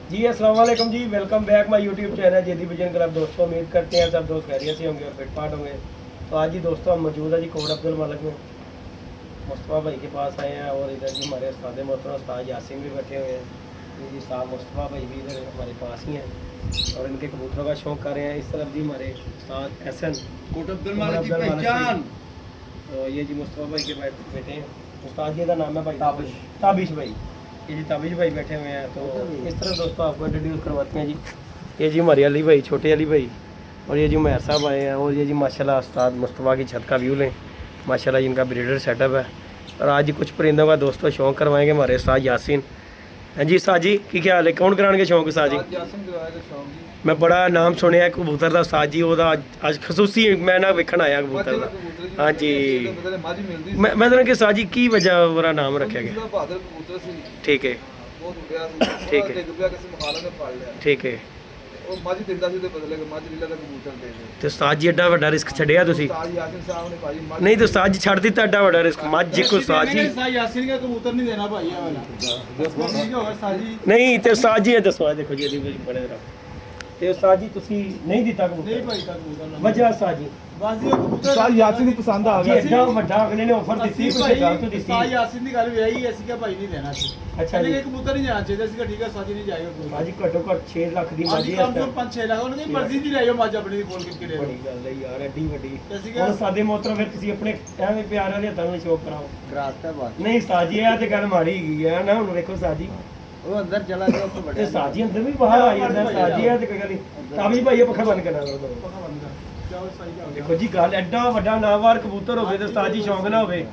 जी अस्सलाम वालेकुम जी, welcome back my YouTube channel Jedi vision club. दोस्तों उम्मीद करते हैं सब दोस्त खैरियत से होंगे और फिटफाट होंगे। तो आज ही दोस्तों हम मौजूद है जी कोट अब्दुल मलिक में, मुस्तफ़ा भाई के पास आए हैं और इधर जी हमारे उस्ताद मोहतरम उस्ताद यासीन भी बैठे हुए हैं। जी साहब मुस्तफ़ा भाई भी इधर हमारे पास ही हैं और इनके कबूतरों का शौक़ कर रहे हैं। इस तरफ जी हमारे उस्ताद एहसन कोट अब्दुल मलिक की पहचान। तो ये जी मुस्तफ़ा भाई के बेटे हैं, उस्ताद जी का नाम है भाई ताबिश भाई। ये जी ताबिश भाई बैठे हुए हैं। तो इस तरह दोस्तों आपको इंट्रोड्यूस करवाते हैं जी। ये जी हमारे अली भाई, छोटे अली भाई, और ये जी उमैर साहब आए हैं। और ये जी माशाल्लाह उस्ताद मुस्तफ़ा की छत का व्यू लें, माशाल्लाह इनका ब्रीडर सेटअप है। और आज जी कुछ परिंदों का दोस्तों शौक़ करवाएंगे हमारे उस्ताद यासीन। हाँ जी उस्ताद जी की क्या हाल है, कौन कराने के शौक उस्ताद जी? मैं बड़ा नाम सुनिया कबूतर का उस्ताद जी, ਉਹਦਾ ਅੱਜ ਖਸੂਸੀ मैं ना वेखण आया कबूतर ਦਾ। हाँ जी मैं तो कि उस्ताद जी की वजह ਉਹਦਾ नाम रखा गया? ठीक है ठीक है ठीक है। ਉਹ ਮੱਝ ਦਿੰਦਾ ਸੀ ਤੇ ਬਦਲੇ ਕੇ ਮੱਝ ਲੀਲਾ ਦਾ ਕਬੂਤਰ ਦੇ ਦੇ ਤੇ ਉਸਤਾਦ ਜੀ ਐਡਾ ਵੱਡਾ ਰਿਸਕ ਛੱਡਿਆ ਤੁਸੀਂ? ਉਸਤਾਦ ਯਾਸੀਨ ਸਾਹਿਬ ਨੇ ਭਾਈ ਮੱਝ ਨਹੀਂ ਤੇ ਉਸਤਾਦ ਜੀ ਛੱਡ ਦਿੱਤਾ ਐਡਾ ਵੱਡਾ ਰਿਸਕ ਮੱਝ ਕੋ ਉਸਤਾਦ ਜੀ? उस्ताद यासीन का कबूतर नहीं देना भाई ये वाला ठीक है उस्ताद जी। ਨਹੀਂ ਤੇ ਉਸਤਾਦ ਜੀ ਇਹ ਦੱਸੋ, ਇਹ ਦੇਖੋ ਜੀ ਇਹਦੀ ਬੜੀ ਬੜੇ ਰਾ ਤੇ ਉਸਤਾਦ ਜੀ ਤੁਸੀਂ ਨਹੀਂ ਦਿੱਤਾ नहीं ਕਬੂਤਰ? भाई का कबूतर ना ਵਜ੍ਹਾ ਉਸਤਾਦ ਜੀ बस ये कबूतर ਉਸਤਾਦ ਯਾਸੀਨ ਦੀ ਪਸੰਦ ਆ ਜੀ ਗਿਆ ਐਡਾ ਵੱਡਾ ਅਗਲੇ ਨੇ ਆਫਰ ਦਿੱਤੀ, ਅਸੀਂ ਕੋਈ ਭਾਈ ਗੱਲ ਤੋਂ ਦਿੱਤੀ। उस्ताद यासीन ਦੀ ਗੱਲ ਵੀ ਆਈ ਅਸੀਂ ਕਿ ਭਾਈ ਨਹੀਂ ਦੇਣਾ ਸੀ। ਅੱਛਾ ਜੀ। ਇਹ ਕਬੂਤਰ ਨਹੀਂ ਜਾਣਾ ਚਾਹੀਦਾ ਸੀ, ਠੀਕ ਹੈ ਉਸਤਾਦ ਜੀ ਨਹੀਂ ਜਾਏਗਾ ਕਬੂਤਰ। ਅੱਜ ਘੱਟੋ ਘੱਟ 6 ਲੱਖ ਦੀ ਅੱਜ ਮੱਝ ਕੰਮ ਹੈ। ਤੋਂ 5-6 ਲੱਖ ਉਹਨਾਂ ਦੀ ਮਰਜ਼ੀ ਦੀ ਲਾਇਓ ਮੱਝ ਆਪਣੀ ਦੀ ਖੋਲ ਕੇ ਦੇ ਬੜੀ ਗੱਲ ਹੈ ਯਾਰ, ਐਡੀ ਵੱਡੀ। ਅਸੀਂ ਹੁਣ ਸਾਡੇ ਮੋਤਰ ਫਿਰ ਤੁਸੀਂ ਆਪਣੇ ਐਵੇਂ ਪਿਆਰਿਆਂ ਦੇ ਹੱਥਾਂ ਨਾਲ ਸ਼ੌਕ ਕਰਾਓ। ਗਰਾਤਾ ਬਾਤ ਨਹੀਂ ਉਸਤਾਦ ਜੀ ਇਹ ਤੇ ਗੱਲ ਮਾੜੀ ਹੈਗੀ ਹੈ ਨਾ। ਹੁਣ ਵੇਖੋ ਉਸਤਾਦ ਜੀ ਉਹ ਅੰਦਰ ਚਲਾ ਗਿਆ ਉੱਥੇ ਤੇ ਉਸਤਾਦ ਜੀ ਅੰਦਰ ਵੀ ਬਾਹਰ ਆ ਜਾਂਦਾ ਉਸਤਾਦ ਜੀ, ਇਹ ਤੇ ਕੋਈ ਗੱਲ ਨਹੀਂ। ਤਾਬੀ ਭਾਈ ਇਹ ਪੱਖਾ ਬੰਦ ਕਰਨਾ ਕਰੋ। ਪੱਕਾ ਬੰਦ ਕਰ ਜਾਓ ਉਸਤਾਦ ਜੀ। ਦੇਖੋ ਜੀ ਗੱਲ ਐਡਾ ਵੱਡਾ ਨਾਵਾਰ ਕਬੂਤਰ ਹੋਵੇ ਤੇ ਉਸਤਾਦ ਜੀ ਸ਼ੌਂਕ ਨਾ ਹੋਵੇ।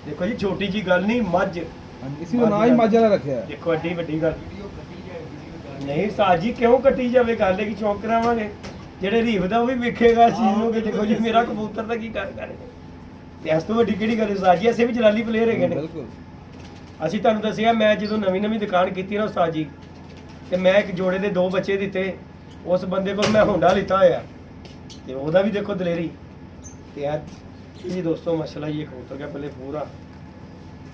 ਦੇਖੋ ਜੀ ਛੋਟੀ ਜੀ ਗੱਲ ਨਹੀਂ, ਮੱਝ ਇਸੇ ਦਾ ਨਾਂ ਹੀ ਮੱਝ ਵਾਲਾ ਰੱਖਿਆ ਦੇਖੋ ਐਡੀ ਵੱਡੀ ਗੱਲ ਨਹੀਂ ਉਸਤਾਦ ਜੀ, ਕਿਉਂ ਕੱਟੀ ਜਾਵੇ ਗੱਲ ਹੈ ਕਿ ਸ਼ੌਂਕ ਕਰਾਵਾਂਗੇ। ਜਿਹੜੇ ਰੀਫ ਦਾ ਉਹ ਵੀ ਵੇਖੇਗਾ ਇਸ ਚੀਜ਼ ਨੂੰ ਕਿ ਦੇਖੋ ਜੀ ਮੇਰਾ ਕਬੂਤਰ ਦਾ ਕੀ ਕਰ ਕਰੇ। ਤੇ ਇਸ ਤੋਂ ਵੱਡੀ ਕਿਹੜੀ ਗੱਲ ਉਸਤਾਦ ਜੀ, ਅਸੀਂ ਵੀ ਜਲਾਲੀ ਪਲੇਅਰ ਹੈਗੇ ਨੇ। ਬਿਲਕੁਲ। ਅਸੀਂ ਤੁਹਾਨੂੰ ਦੱਸਿਆ ਮੈਂ ਜਦੋਂ ਨਵੀਂ ਦੁਕਾਨ ਕੀਤੀ ਨਾ ਉਸਤਾਦ ਜੀ, ਤੇ ਮੈਂ ਇੱਕ ਜੋੜੇ ਦੇ 2 ਬੱਚੇ ਦਿੱਤੇ। ਉਸ ਬੰਦੇ ਕੋਲ ਮੈਂ ਹੋਂਡਾ ਲਿੱਤਾ ਹੋਇਆ ਤੇ ਉਹਦਾ ਵੀ ਦੇਖੋ ਦਲੇਰੀ। ਤੇ ਆ ਜੀ ਦੋਸਤੋ ਮਾਸ਼ਾਅੱਲਾ ਇਹ ਕਬੂतर का पहले पूरा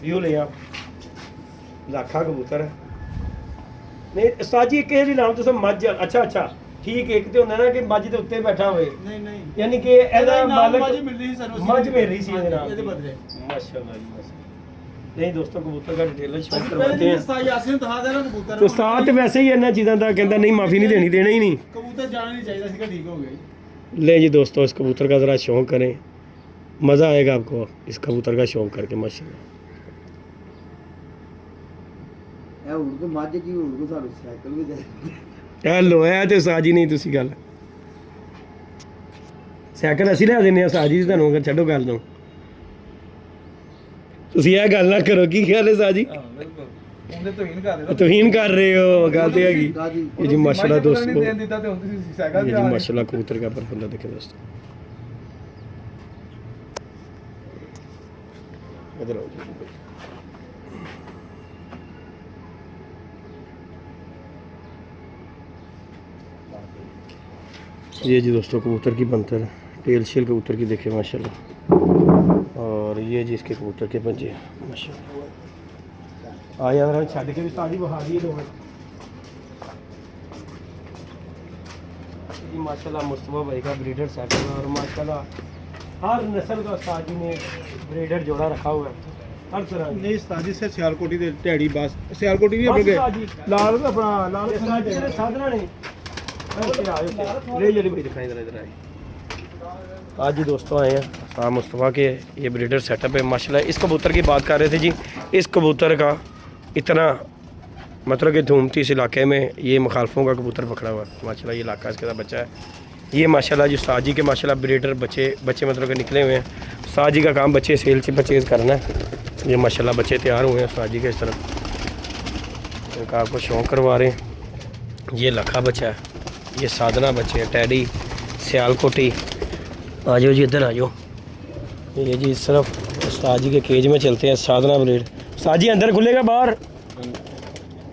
व्यू ले आप लाखा कबूतर नहीं उस्ताद जी किहड़े नाम तो मझ अच्छा ठीक है। एक तो ਹੁੰਦਾ ਨਾ ਕਿ ਮੱਝ ਦੇ ਉੱਤੇ ਬੈਠਾ ਹੋਵੇ, ਨਹੀਂ ਨਹੀਂ ਯਾਨੀ ਕਿ ਇਹਦਾ ਮਾਲਕ ਮੱਝ ਮਿਲ ਰਹੀ ਸੀ ਸਾਨੂੰ, ਮੱਝ ਮਿਲ ਰਹੀ ਸੀ ਇਹਦੇ ਨਾਲ ਇਹਦੇ ਬਦਲੇ। ਮਾਸ਼ਾਅੱਲਾ ਜੀ ਮਾਸ਼ਾਅੱਲਾ। नहीं दोस्तों कबूतर का डिटेल शो ਅਸੀਂ करवाते ਪਹਿਲੇ हैं। ਉਸਤਾਦ ਯਾਸੀਨ ਦਿਖਾ ਦੇਣਾ ਕਬੂਤਰ। तो उस्ताद तो वैसे ही ਇਹਨਾਂ ਚੀਜ਼ਾਂ ਦਾ ਕਹਿੰਦਾ ਨਹੀਂ ਮਾਫੀ नहीं देनी, देना ही नहीं। कबूतर जाना नहीं चाहिए था, ठीक हो गया। ले जी दोस्तों इस कबूतर का ज़रा शौक़ करें, मज़ा आएगा आपको इस कबूतर का शौक़ करके माशाल्लाह। ਇਹ ਉਰਦੂ ਮੱਝ ਕੀ ਉਰਦੂ ਸਾਨੂੰ ਸਾਈਕਲ ਵੀ ਦੇ हेलो है तो साजी नहीं तुसी गल साइकिल असी लिया देने साजी तुहानू अगर छड्डो गल तो तुसी यह गल ना करो की ख्याल है साजी? ਬਿਲਕੁਲ ਉਹਦੇ ਤੋਂ ਹੀ ਕਰ ਰਹੇ तुहीन कर रहे हो, गल तो हैगी। ये जी माशाल्लाह दोस्तों, ਦੇਣ ਦਿੱਤਾ ਤੇ ਹੁਣ ਤੁਸੀਂ ਸਾਈਕਲ ये जी माशाल्लाह कबूतर का परफॉर्मेंस देखे दोस्तों। इधर आओ जी। ये जी दोस्तों कबूतर की बनतर टेल शेल कबूतर की देखे माशाल्लाह। और ये जी इसके कबूतर के पंजे माशाल्लाह। आ यार छड़ के भी सारी बहा दी दो जी माशाल्लाह। मुस्तफ़ा भाई का ब्रीडर सेट है और माशाल्लाह हर नस्ल का उस्ताद जी ने ब्रीडर जोड़ा रखा हुआ है हर तरह का। नहीं उस्ताद जी से सियालकोटी दे ढेड़ी बस सियालकोटी नहीं बस अपने उस्ताद जी, लाल अपना लाल उस्ताद जी ने साधना ने ले जल्दी भाई दिखाई इधर आए। आज जी दोस्तों आए हैं शाह मुस्तफ़ा के ये ब्रीडर सेटअप है माशाल्लाह। इस कबूतर की बात कर रहे थे जी। इस कबूतर का इतना मतलब कि धूमती इस इलाके में ये मुखालफों का कबूतर पकड़ा हुआ है माशाल्लाह। ये इलाका इसके साथ बच्चा है ये माशाल्लाह जी। उस्ताद जी के माशाल्लाह ब्रीडर बच्चे मतलब के निकले हुए हैं। उस्ताद जी का काम बच्चे सेल से परचेज़ करना है। ये माशाल्लाह बच्चे तैयार हुए हैं उस्ताद जी के इस तरफ। इनका आपको शौक़ करवा रहे हैं। ये लखा बच्चा है, ये साधना बच्चे हैं, टैडी सियालकोटी। आ जाओ जी इधर आ जाओ। ये जी इस तरफ उस्ताद जी के केज में चलते हैं साधना ब्रीड। उस्ताद जी अंदर खुलेगा बाहर?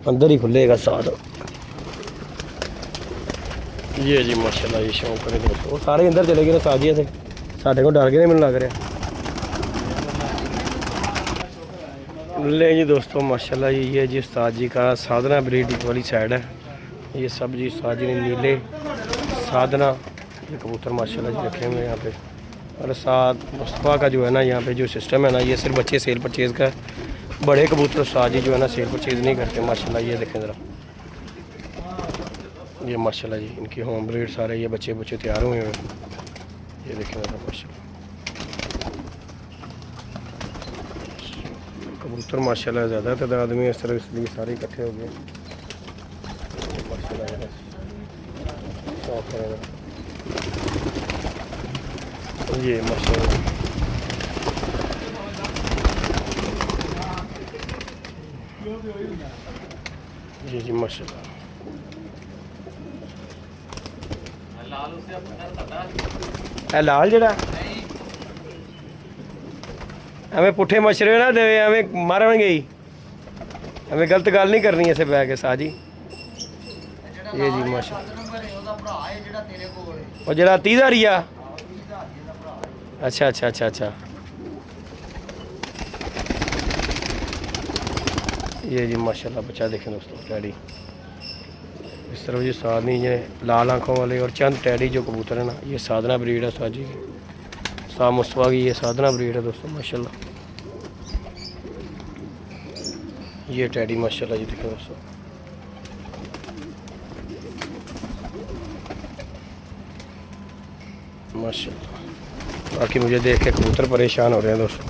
अंदर ही खुलेगा साथ। ये जी माशाल्लाह ये शौक करें दोस्तों सारे अंदर चले गए उस्ताद जी थे साढ़े को डर गए मैंने लग रहा। ले जी दोस्तों माशाल्लाह ये जी उस्ताद जी का साधना ब्रीड वाली साइड है ये सब जी साजिनी नीले साधना ये कबूतर माशाल्लाह जी रखे हुए हैं यहाँ पे। और साथ मुस्तफ़ा का जो है ना यहाँ पे जो सिस्टम है ना ये सिर्फ बच्चे सेल परचेज़ का है। बड़े कबूतर साजी जो है ना सेल परचेज़ नहीं करते माशाल्लाह। ये देखें ज़रा, ये माशाल्लाह जी इनकी होम ब्रीड सारे ये बच्चे तैयार हुए हैं। ये देखें ज़रा माशाल्लाह कबूतर माशाल्लाह ज़्यादा तादाद में इस तरह इसलिए सारे इकट्ठे हो गए माशाल्लाह। शौक है ये माशाल्लाह। जी माशाल्लाह। लाल जड़ा हमें पुठे मशरे ना दे हमें मारन गई हमें गलत गल नहीं करनी ऐसे बह के साजी। ये जी माशाल्लाह और जरा 30,000 अच्छा। ये जी माशाल्लाह बच्चा देखें दोस्तों टैडी इस तरह जी साधनी ये लाल आँखों वाले और चंद टैडी जो कबूतर है ना ये साधना ब्रीड है साजी की। सा मुस्तफ़ा की ये साधना ब्रीड है दोस्तों माशाल्लाह। ये टैडी माशाल्लाह जी देखें दोस्तों। माशाल्लाह बाकी मुझे देख के कबूतर परेशान हो रहे हैं दोस्तों।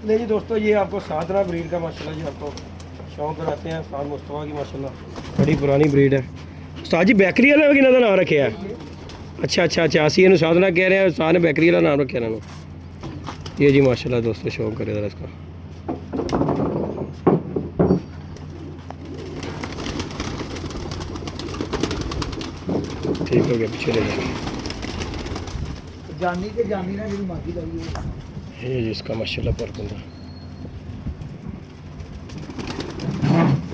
नहीं जी दोस्तों ये आपको साधना ब्रीड का माशाल्लाह जी आपको शौक कराते हैं। साथ मुस्तफ़ा की माशाल्लाह बड़ी पुरानी ब्रीड है। उस्ताद जी बेकरी वाले कि नाम रखे है? अच्छा असी इन साधना कह रहे हैं सारे बेकरी वाला नाम रखे इन्होंने। ये जी माशाल्लाह दोस्तों शौक करे ज़रा इसका। ठीक हो गया पीछे ले जाएंगे जानी के जानी ना जी माटी लगी ये जिसका माशाल्लाह पर बंदा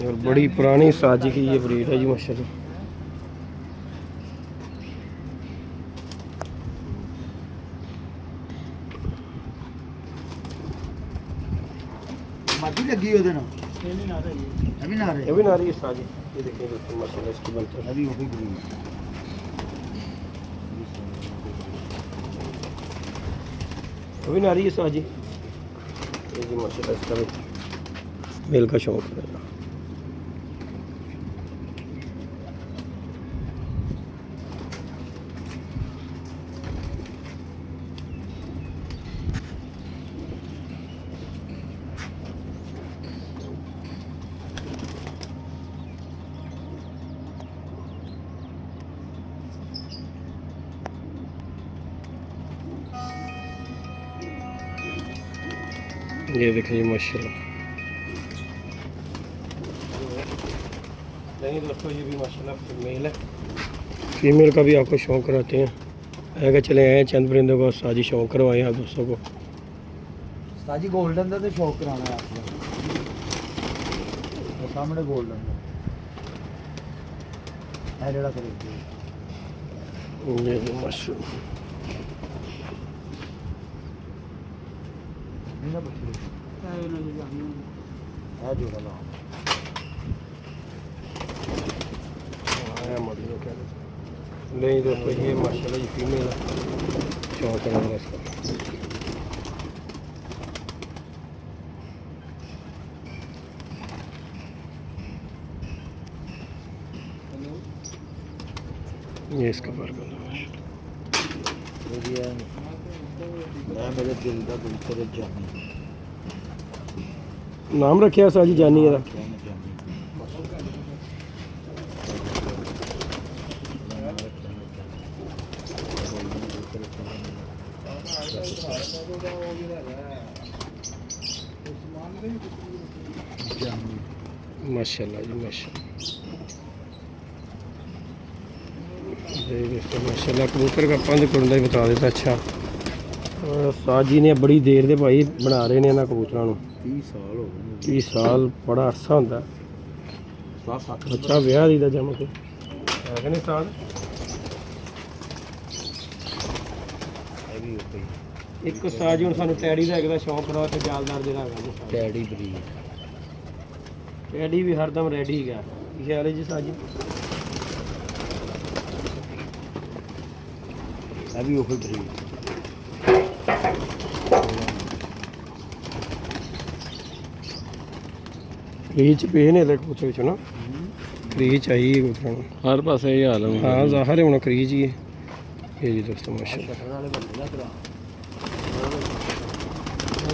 और बड़ी पुरानी साजी की ये ब्रीड है जी माशाल्लाह। माटी लगी ਉਹਦੇ ਨਾਲ ਇਹ ਵੀ ਨਾ ਰਹੀ ये भी नारी है साजी। ये देखिए दोस्तों माशाल्लाह इसकी बनता है अभी वो भी ग्रीन अभी नारी है साजी। ये जी माशाल्लाह इसका भी मेल का शौक है। ये देखिए माशाल्लाह। नहीं दोस्तों ये भी माशाल्लाह फीमेल है। फीमेल का भी आपको शौक कराते हैं। आगे चले आए चंद परिंदों को साजी शौक करवाए आप दोस्तों को। साजी गोल्डन का तो शौक कराना है आपको वो सामने गोल्डन है जेड़ा खरीद ये भी माशाल्लाह ना बच्चे है जोड़ा ला आया मॉडल क्या नहीं दोस्तों ये माशाल्लाह ये फीमेल है। शौक है मेरा इसका। ये इसका फर्क है मैं मेरे दिल का कबूतर जानी नाम रखा साजी जानी है माशाल्लाह जी माशाल्लाह माशाल्लाह कबूतर का पंध कुंडा ही बता देता। अच्छा साजी ने बड़ी देर दे भाई बना रहे ने इन्होंने कबूतरों 30 साल हो गए 30 साल बड़ा अरसा होंदा। 7 बच्चा ब्याह दी दा जम के है कि नहीं साल ਇੱਕ ਉਸਤਾਦ ਜੀ ਹੁਣ ਸਾਨੂੰ ਟੈਡੀ ਦਾ ਇੱਕ ਦਾ ਸ਼ੌਂਕ ਰਹਾ ਤੇ ਜਾਲਦਾਰ ਜਿਹੜਾ ਹੈਗਾ ਜੀ ਉਸਤਾਦ। ਟੈਡੀ ਬਰੀਡ ਟੈਡੀ ਵੀ ਹਰਦਮ ਰੈਡੀ ਹੈਗਾ। ਕੀ ਖਿਆਲ ਹੈ ਜੀ ਉਸਤਾਦ ਜੀ? ਇਹ ਵੀ ਉਹ ਬਰੀਡ ਕਰੀਚ ਪੇ ਨੇ ਲੈ ਕਬੂਤਰ ਵਿੱਚ ਨਾ ਕਰੀਚ ਆਈ ਕਬੂਤਰਾਂ ਨੂੰ ਹਰ ਪਾਸੇ ਇਹ ਹਾਲ ਹੈ ਹਾਂ ਜ਼ਾਹਰ ਹੈ ਹੁਣ ਕਰੀਚ ਹੀ ਹੈ ਇਹ ਜੀ ਦੋਸਤੋ ਮਾਸ਼ਾਅੱਲਾ। ਸ਼ਟਰ ਵਾਲੇ ਬੰਦੇ ਨਾ ਤੇਰਾ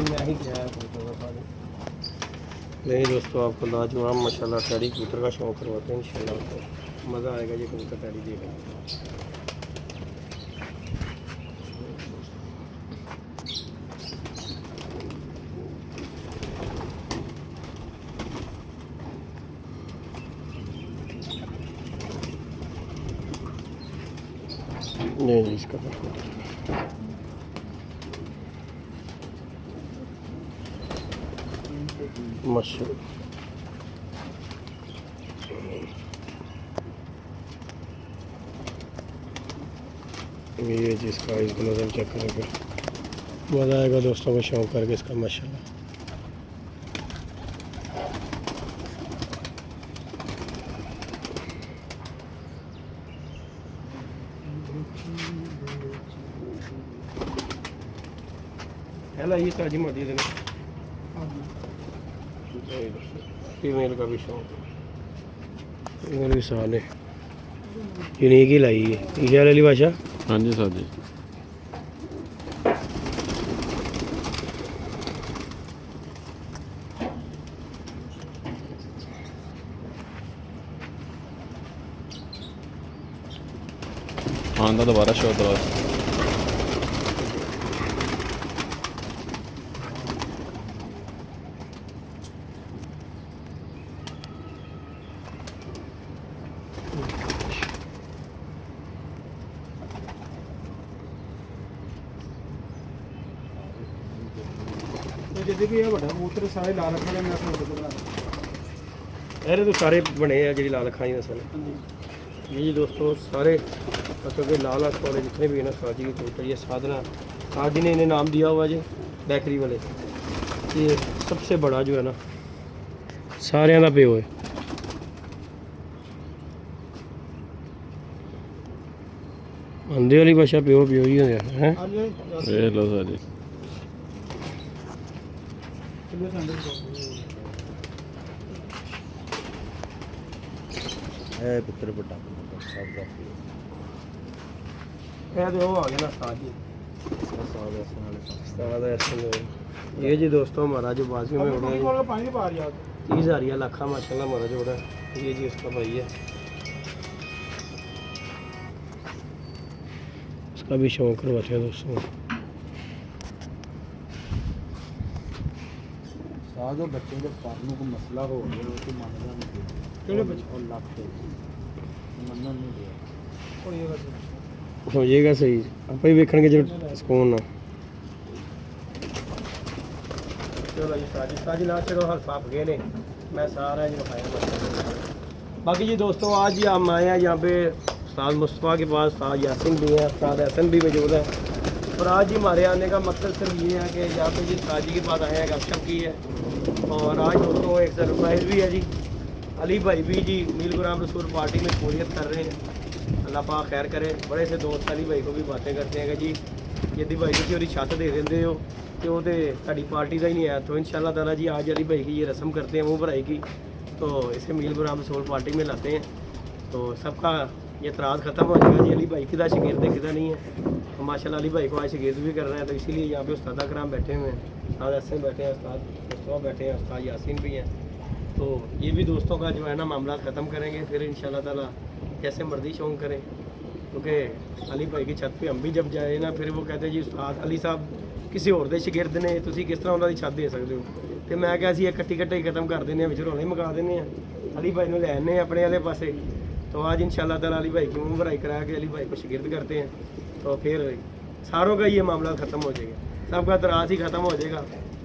मैं ही क्या नहीं दोस्तों आपको लाजवाब माशाल्लाह टैडी कबूतर का शौक करवाते हैं इंशाल्लाह आपको मज़ा आएगा ये कबूतर टैडी देखने। नहीं जी इसका मशरूम ये जिसका इसको नज़र चेक करेंगे मज़ा आएगा दोस्तों को शौक करके इसका माशाल्लाह। हेलो ये ताजी मस्जिद है फीमेल का भी शौक फीमेल भी साल है यूनिक ही लाई है। क्या अली भाषा? हाँ जी सर जी। हाँ तो दोबारा शो करो। जिद्दी भी है बड़ा कबूतर सारे लाल अखा मैं अरे तो सारे बने हैं जी लाल अखा नस्ल ये जी दोस्तों सारे मतलब कि लाल अख वाले जितने भी है ना साजी के कबूतर ये साधना आज ने इन्हें नाम दिया हुआ जी बैकरी वाले ये सबसे बड़ा जो है ना सारे का प्यो है। आंदे वाली भाषा प्यो प्यो ही होंगे हैं। ये लो सर जी। ਇਹ ਪੁੱਤਰ ਵੱਡਾ ਸਭ ਦਾ ਇਹ ਤੇ ਉਹ ਆ ਗਿਆ ना साजी ਸਾਦ ਅਸਨ ਵਾਲੇ उस्ताद ऐसे ये जी दोस्तों हमारा जो बाजू में उड़ा है पानी पा रही 30,000 लाखा माशाल्लाह हमारा जो उड़ा है ये जी उसका भाई है उसका भी शौक करवाते हैं दोस्तों। ਸਾਦ ਉਹ ਬੱਚੇ ਦੇ ਪਾਰ ਨੂੰ ਕੋਈ ਮਸਲਾ ਹੋ ਗਿਆ ਉਹ ਤੇ ਮੰਨਦਾ ਨਹੀਂ ਕਿਹੜੇ ਬੱਚੇ? ਉਹ ਲੱਖ ਤੇ ਮੰਨਣ ਨਹੀਂ ਦਿਆ ਹੋ ਜਾਏਗਾ ਸਹੀ ਆਪਾਂ ਹੀ ਵੇਖਣਗੇ ਜਿਹੜਾ ਸਕੂਨ ਨਾਲ। चलो जी साजी ना चलो हर साफ गए ने मैं सारा जी दिखाया। बाकी जी दोस्तों आज ही हम आए हैं यहाँ पे उस्ताद मुस्तफ़ा के पास उस्ताद यासिन भी हैं उस्ताद हसन भी मौजूद है और आज ही हमारे आने का मकसद सिर्फ ये है कि यहाँ पे जी उस्ताद जी के पास आए हैं गपशप की है और आज दोस्तों एक सरप्राइज़ भी है जी अली भाई भी जी मील गुलाम रसूल पार्टी में शमूलियत कर रहे हैं अल्लाह पाक खैर करे। बड़े से दोस्त अली भाई को भी बातें करते हैं कि जी यदि भाई तुम और छत दे देंगे हो तो ताड़ी पार्टी का ही नहीं है तो इंशाल्लाह ताला जी आज अली भाई की ये रस्म करते हैं मुँह भराई की तो इसे मील गुलाम रसूल पार्टी में लाते हैं तो सबका ये एतराज़ ख़त्म हो जाएगा जी। अली भाई किदा शगीर्द किदा नहीं है तो माशाल्लाह अली भाई को आज शगीर्द भी कर रहे हैं तो इसीलिए यहाँ पे उस्ताद कराम बैठे हुए हैं उस्ताद हसन बैठे हैं उस्ताद मुस्तफ़ा बैठे हैं उस्ताद यासीन भी हैं तो ये भी दोस्तों का जो है ना मामला ख़त्म करेंगे फिर इंशाल्लाह ताला जैसे मर्जी शौक करें क्योंकि अली भाई की छत पे हम भी जब जाए ना फिर वो कहते हैं जी उस्ताद अली साहब ਕਿਸੇ ਹੋਰ ਦੇ ਸ਼ਾਗਿਰਦ ਨੇ ਤੁਸੀਂ ਕਿਸ ਤਰ੍ਹਾਂ ਉਹਨਾਂ ਦੀ ਛੱਤ ਦੇ ਸਕਦੇ ਹੋ ਤੇ ਮੈਂ ਕਿਹਾ ਅਸੀਂ ਇਕੱਠੀ ਹੀ ਖਤਮ ਕਰ ਦਿੰਦੇ ਆ ਵਿੱਚ ਰੋਲੇ ਮੁਕਾ ਦਿੰਦੇ ਆ अली भाई ने ले आने अपने वाले पासे तो आज इंशाल्लाह ताला अली भाई की मुँह भराई करा के अली भाई को शागिर्द करते हैं तो फिर सारों का ये मामला ख़त्म हो जाएगा सबका तरास ही ख़त्म हो जाएगा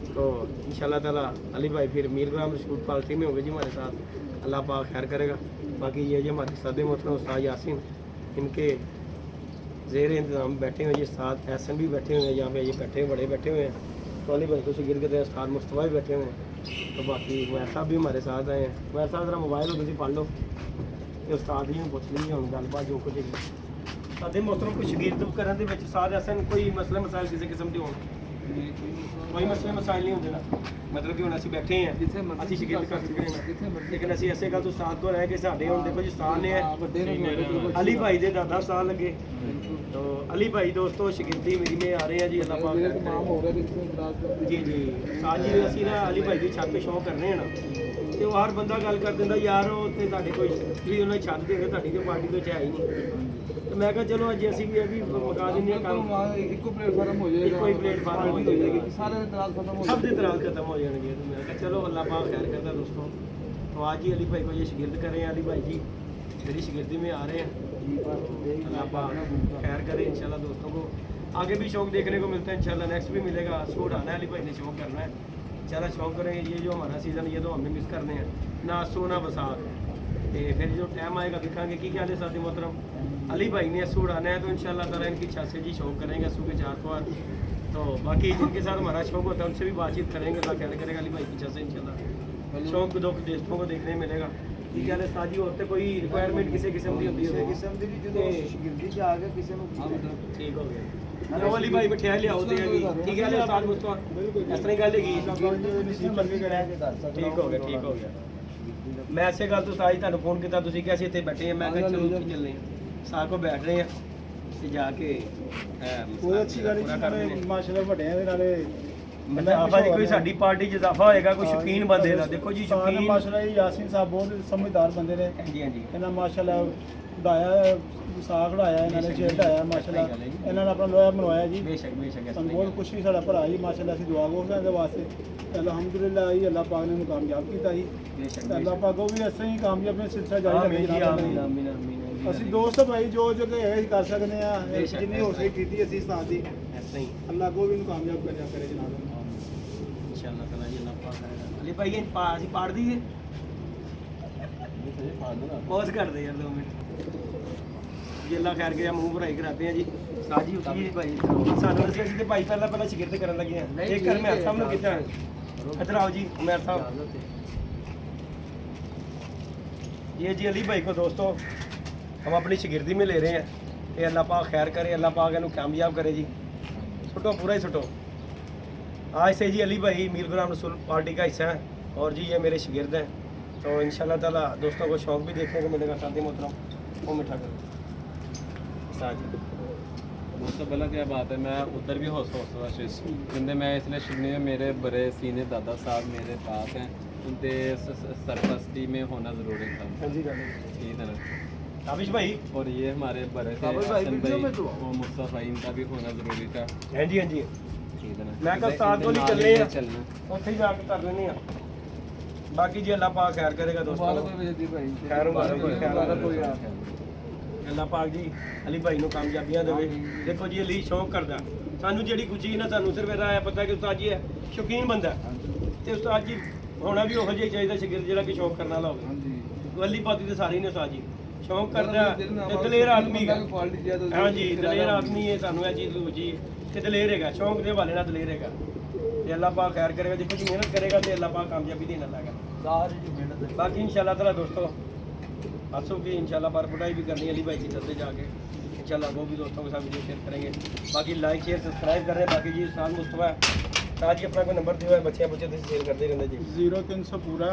तो इंशाल्लाह ताला अली भाई फिर मीर गुलाम रसूल पार्टी में होंगे जी हमारे साथ अल्लाह पाक खैर करेगा। बाकी ये जो हमारे सादे मोहतरम उस्ताद यासीन इनके ज़ेर इंतज़ाम बैठे हुए जी उस्ताद एहसन भी बैठे हुए हैं, यहाँ पे ये बैठे हुए बड़े बैठे हुए हैं, तो अली भाई को शागिर्द करते हैं, उस्ताद मुस्तफ़ा भी बैठे हुए हैं, तो बाकी उमर साहब भी हमारे साथ आए हैं। उमर साहब जरा मोबाइल हो पढ़ लो, ये उस्ताद ही पुछ ली हम गलबात जो कुछ सादे मोहतरम को शागिर्द करने के उस्ताद एहसन कोई मसले मसाइल किसी किस्म के हों कोई मसले मसाइल नहीं होंगे ना, मतलब कि हम असी बैठे हैं असी शागिर्द कर सकते हैं, लेकिन असी ऐसे गल तो उस्ताद को रहे कि साढ़े हम देखो जी उस्ताद ने अली भाई के दादा साल लगे, तो अली भाई दोस्तों शागिर्दी मेरी में आ रहे हैं जी, अल्लाह पाक जी जी साज जी असी ना अली भाई की छत पे शौक करने हैं ना, तो हर बंदा गल कर दिंदा यार ਉਹ ਤੇ ਤੁਹਾਡੇ ਕੋਈ ਵੀ ਉਹਨਾਂ ਛੱਤ ਦੇ ਕੇ ਤੁਹਾਡੀ ਕੋਈ ਪਾਰਟੀ ਵਿੱਚ ਹੈ ਹੀ ਨਹੀਂ, ਤੇ ਮੈਂ ਕਿਹਾ ਚਲੋ ਅੱਜ ਅਸੀਂ ਵੀ ਇਹ ਵੀ ਮਕਾ ਦਿੰਦੇ ਹਾਂ ਕੰਮ, ਇੱਕੋ ਪਲੇਟਫਾਰਮ ਹੋ ਜਾਏਗਾ, ਇੱਕੋ ਹੀ ਪਲੇਟਫਾਰਮ ਹੋ ਜਾਏਗਾ, ਸਾਰੇ ਇਤਰਾਜ਼ ਖਤਮ ਹੋ सब इतराज खत्म हो जाएंगे, तो मैं कहा चलो अल्लाह पाक खैर करता है दोस्तों। तो आज ही अली भाई को ये शागिर्द कर रहे हैं, अली भाई जी मेरी शागिर्दी में आ रहे हैं, अल्लाह पाक खैर करे इंशाल्लाह। दोस्तों को आगे भी शौक देखने को मिलता है इंशाल्लाह, नेक्स्ट भी मिलेगा, शूट आना है, अली भाई ने शौक करना है, इंशाल्लाह शौक करेंगे। ये जो हमारा सीज़न ये तो हमने मिस करने हैं ना सोना बसात, तो फिर जो टाइम आएगा दिखाएंगे कि क्या है साथी मोहतरम अली भाई ने सूट आना है, तो इंशाल्लाह ताला इनकी छत से जी शौक करेंगे सूखे 4 बार, तो बाकी जिनके साथ हमारा शौक होता है उनसे भी बातचीत करेंगे, अल्लाह खैर करेगा अली भाई की छत से इंशाल्लाह शौक दुख दोस्तों को देखने को मिलेगा। ठीक है साजी होते कोई रिक्वायरमेंट किसी किस्म की होती है किस्म ਦੀ ਵੀ ਜਦੋਂ ਸ਼ਾਗਿਰਦੀ ਚ ਆ ਗਿਆ ਕਿਸੇ ਨੂੰ ठीक हो गया तो अली भाई बिठाया लियाओ ते हैगी ठीक है उस्ताद मुस्तफा इस तरह गल हैगी ठीक हो गया मैं ऐसे गल तो साज ਤੁਹਾਨੂੰ ਫੋਨ ਕੀਤਾ ਤੁਸੀਂ ਕਿਹਾ ਸੀ ਇੱਥੇ ਬੈਠੇ ਆ ਮੈਂ ਕਿਹਾ ਚਲੋ ਉੱਥੇ ਚੱਲੇ ਆ ਸਾਥ ਕੋ ਬੈਠ ਰਹੇ ਆ ਤੇ ਜਾ ਕੇ ਕੋਈ ਅੱਛੀ ਗੱਲ ਨਹੀਂ ਮਾਸ਼ਾਅੱਲਾ ਵੱਡਿਆਂ ਦੇ ਨਾਲੇ ਇਜ਼ਾਫਾ ਜੀ ਕੋਈ ਸਾਡੀ ਪਾਰਟੀ 'ਚ ਇਜ਼ਾਫਾ ਹੋਏਗਾ ਕੋਈ ਸ਼ੌਕੀਨ ਬੰਦੇ ਦਾ ਦੇਖੋ ਜੀ ਸ਼ੌਕੀਨ ਮਾਸ਼ਾਅੱਲਾ ਯਾਸੀਨ ਸਾਹਿਬ ਬਹੁਤ ਸਮਝਦਾਰ ਬੰਦੇ ਨੇ ਹਾਂਜੀ ਹਾਂਜੀ ਇਹਨਾਂ ਮਾਸ਼ਾਅੱਲਾ ਉਡਾਇਆ ਸਾਗ ਉਡਾਇਆ ਇਹਨਾਂ ਨੇ ਚੇਟ ਆਇਆ ਮਾਸ਼ਾਅੱਲਾ ਇਹਨਾਂ ਨੇ ਆਪਣਾ ਲੋਹਾ ਮਨਵਾਇਆ ਜੀ ਬੇਸ਼ੱਕ ਸਾਨੂੰ ਬਹੁਤ ਖੁਸ਼ੀ ਸਾਡਾ ਭਰਾ ਜੀ ਮਾਸ਼ਾਅੱਲਾ ਅਸੀਂ ਦੁਆ ਕਰਦੇ ਦੇ ਵਾਸਤੇ ਅਲਹਮਦੁਲਿਲਾ ਜੀ ਅੱਲਾਹ ਪਾਕ ਨੇ ਉਹਨੂੰ ਕਾਮਯਾਬ ਕੀਤਾ ਜੀ ਬੇਸ਼ੱਕ ਅੱਲਾਹ ਪਾਕ ਉਹ ਵੀ ਐਸੇ ਹੀ ਕਾਮਯਾਬ ਨੇ ਸਿਲਸਿਲਾ ਜਾਰੀ ਆਮੀਨ ਜੀ ਰੱਖੇ ਆਮੀਨ ਆਮੀਨ ਆਮੀਨ ਅਸੀਂ ਦੋਸਤ ਭਾਈ ਜੋ ਜੋ ਕਿ ਅਸੀਂ ਕਰ ਸਕਦੇ ਆ ਜਿੰਨੀ ਹੋ ਸਕੇ ਕੀਤੀ ਅਸੀਂ ਉਸਤਾਦ ਦੀ ऐसे ही ਅੱਲਾਹ ਕੋ ਵੀ ਨੂੰ ਕਾਮਯਾਬ ਕਰੇ ਜਨਾਬ इंशाल्लाह ताला जी अल्लाह पाक करेगा अली भाई ये पास ही पाड़ दिए पॉज कर दे यार 2 मिनट जी अल्लाह खैर करे मुंह भराई कराते हैं जी साजी उठिए भाई सानू ਅਸੀਂ ਤੇ ਭਾਈ ਪਹਿਲਾਂ ਸ਼ਾगिर्द ਕਰਨ ਲੱਗੇ ਆ ਇੱਕ ਕਰ ਮੈਂ ਸਾਹਮਣੇ ਕਿੱਥੇ इधर आओ जी उमर साहब ये जी अली भाई को दोस्तों हम अपनी शागिर्दी में ले रहे हैं, ये अल्लाह पाक खैर करे, अल्लाह पाक इन्हें कामयाब करे जी, छुटो पूरा ही छुटो। आज से जी अली भाई मीर गुलाम रसूल पार्टी का हिस्सा है और जी ये मेरे शागिर्द हैं, तो इंशाल्लाह ताला दोस्तों को शौक भी देखने को मिलेगा। साथी मोहतरम वो मिठा करो साजी दोस्तों भला क्या बात है, मैं उधर भी हौसला जिंदे मैं इसलिए शुरू मेरे बड़े सीने दादा साहब मेरे पास हैं, उनके सरपरस्ती में होना ज़रूरी था। हाँ जी ठीक है ना काबिश भाई और ये हमारे बड़े थे हसन भाई वो मुस्तफ़ा इनका भी होना ज़रूरी था। हाँ जी ठीक है ना मैं कल साथ को नहीं चल रहे चलना ਉੱਥੇ ਹੀ ਜਾ ਕੇ ਕਰ ਲੈਣੇ ਆ ਬਾਕੀ ਜੀ ਅੱਲਾਹ ਪਾਕ ਖੈਰ ਕਰੇਗਾ ਦੋਸਤੋ ਖੈਰ ਮੁਬਾਰਕ ਅੱਲਾਹ ਪਾਕ ਜੀ ਅਲੀ ਭਾਈ ਨੂੰ ਕਾਮਯਾਬੀਆਂ ਦੇਵੇ। ਦੇਖੋ ਜੀ ਅਲੀ ਸ਼ੌਂਕ ਕਰਦਾ ਸਾਨੂੰ ਜਿਹੜੀ ਖੁਸ਼ੀ ਨਾ ਸਾਨੂੰ ਸਿਰਫ ਇਹਦਾ ਆਇਆ ਪਤਾ ਕਿ ਉਸਤਾਦ ਜੀ ਹੈ ਸ਼ੌਕੀਨ ਬੰਦਾ ਤੇ ਉਸਤਾਦ ਜੀ ਹੋਣਾ ਵੀ ਉਹੋ ਜਿਹਾ ਚਾਹੀਦਾ ਸ਼ਾਗਿਰਦ ਜਿਹੜਾ ਕਿ ਸ਼ੌਂਕ ਕਰਨ ਵਾਲਾ ਹੋਵੇ। ਅਲੀ ਪਾਤੀ ਤੇ ਸਾਰੇ ਨੇ ਉਸਤਾਦ ਜੀ ਸ਼ੌਂਕ ਕਰਦਾ ਤੇ ਦਲੇਰ ਆਦਮੀ ਹੈ। ਹਾਂ ਜੀ ਦਲੇਰ ਆਦਮੀ ਹੈ, ਸਾਨੂੰ ਇਹ ਚੀਜ਼ ਖੁਸ਼ੀ ਤੇ ਦਲੇਰ ਹੈਗਾ, ਸ਼ੌਂਕ ਦੇ ਹਵਾਲੇ ਨਾਲ ਦਲੇਰ ਹੈਗਾ ਤੇ ਅੱਲਾਹ ਪਾਕ ਖੈਰ ਕਰੇਗਾ। ਦੇਖੋ ਜੀ ਮਿਹਨਤ ਕਰੇਗਾ ਤੇ ਅੱਲਾਹ ਪਾਕ ਕਾਮਯਾਬੀ ਦੇਣ ਲੱਗਾ ਸਾਰੀ ਜੀ ਮਿਹਨਤ। ਬਾਕੀ इंशाल्लाह ताला दोस्तों परसों की इंशाल्लाह बरपटाई भी करनी है अली भाई की तरफ से जाके इंशाल्लाह वो भी दोस्तों के साथ वीडियो शेयर करेंगे। बाकी लाइक शेयर सब्सक्राइब कर रहे हैं। बाकी जी उस्ताद मुस्तफा ताज जी अपना कोई नंबर दिया है बच्चे से शेयर करते रहते जी 0300 पूरा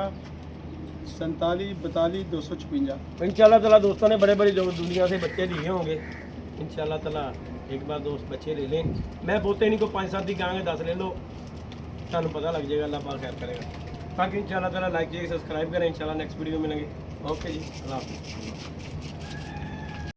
47 42 256 इंशाल्लाह ताला दोस्तों ने बड़े बड़े दुनिया से बच्चे लिए होंगे इंशाल्लाह ताला एक बार दोस्त बच्चे ले लें। मैं बोलते नहीं को 5-7 दी कहांगे 10 ले लो, ਤੁਹਾਨੂੰ पता लग जाएगा। अल्लाह पाक खैर करेगा। बाकी इंशाल्लाह ताला लाइक कीजिए सब्सक्राइब करें। इंशाल्लाह नेक्स्ट वीडियो में मिलेंगे। ओके जी अल्लाह हाफ़िज़।